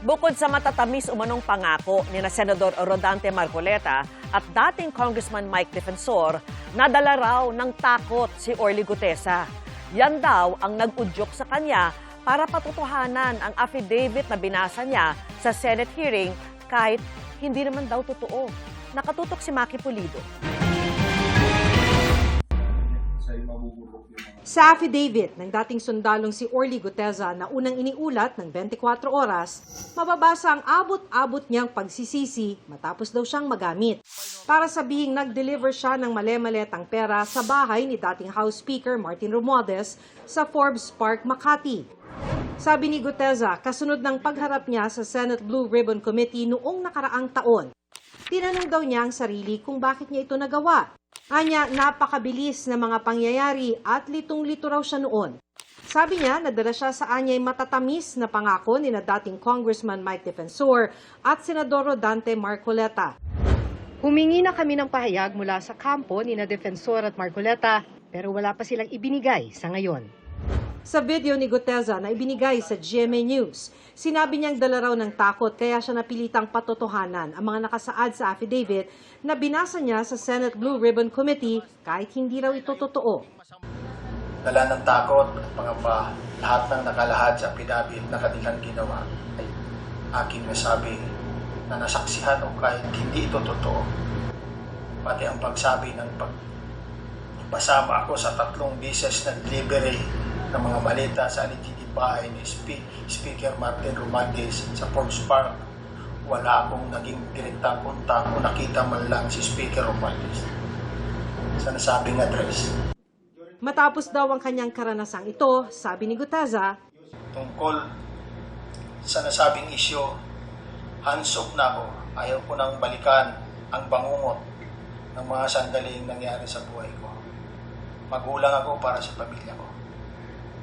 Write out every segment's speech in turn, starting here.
Bukod sa matatamis umanong pangako ni na Senador Rodante Marcoleta at dating Congressman Mike Defensor, nadala raw ng takot si Orly Gutesa. Yan daw ang nag-udyok sa kanya para patutuhanan ang affidavit na binasa niya sa Senate hearing kahit hindi naman daw totoo. Nakatutok si Maki Pulido. Sa affidavit ng dating sundalong si Orly Gutesa na unang iniulat ng 24 oras, mababasa ang abot-abot niyang pagsisisi matapos daw siyang magamit. Para sabihing nag-deliver siya ng male-maletang pera sa bahay ni dating House Speaker Martin Romualdez sa Forbes Park, Makati. Sabi ni Gutesa, kasunod ng pagharap niya sa Senate Blue Ribbon Committee noong nakaraang taon. Tinanong daw niya ang sarili kung bakit niya ito nagawa. Anya, napakabilis na mga pangyayari at litong-lito raw siya noon. Sabi niya, nadala siya sa anyay matatamis na pangako ni na dating Congressman Mike Defensor at Senador Rodante Marcoleta. Humingi na kami ng pahayag mula sa kampo ni na Defensor at Marcoleta pero wala pa silang ibinigay sa ngayon. Sa video ni Gutesa na ibinigay sa GMA News, sinabi niyang dala raw ng takot kaya siya napilitang patotohanan ang mga nakasaad sa affidavit na binasa niya sa Senate Blue Ribbon Committee kahit hindi raw ito totoo. Dala ng takot at pangamba, lahat ng nakalahad sa affidavit na kanilang ginawa ay aking nasabi na nasaksihan o kahit hindi ito totoo. Pati ang pagsabi ng pagpasama ako sa 3 beses na delivery ng mga balita sa alleged bahay ni Speaker Martin Romualdez sa Forbes Park. Wala akong naging direktang kontak o nakita man lang si Speaker Romualdez sa nasabing address. Matapos daw ang kanyang karanasang ito, sabi ni Gutesa, tungkol sa nasabing isyo, hands off na ako. Ayaw ko nang balikan ang bangungot ng mga sandaling nangyari sa buhay ko. Magulang ako para sa pamilya ko.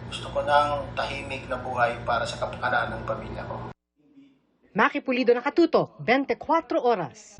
Gusto ko ng tahimik na buhay para sa kapakanan ng pamilya ko. Maki Pulido, nakatutok, 24 oras.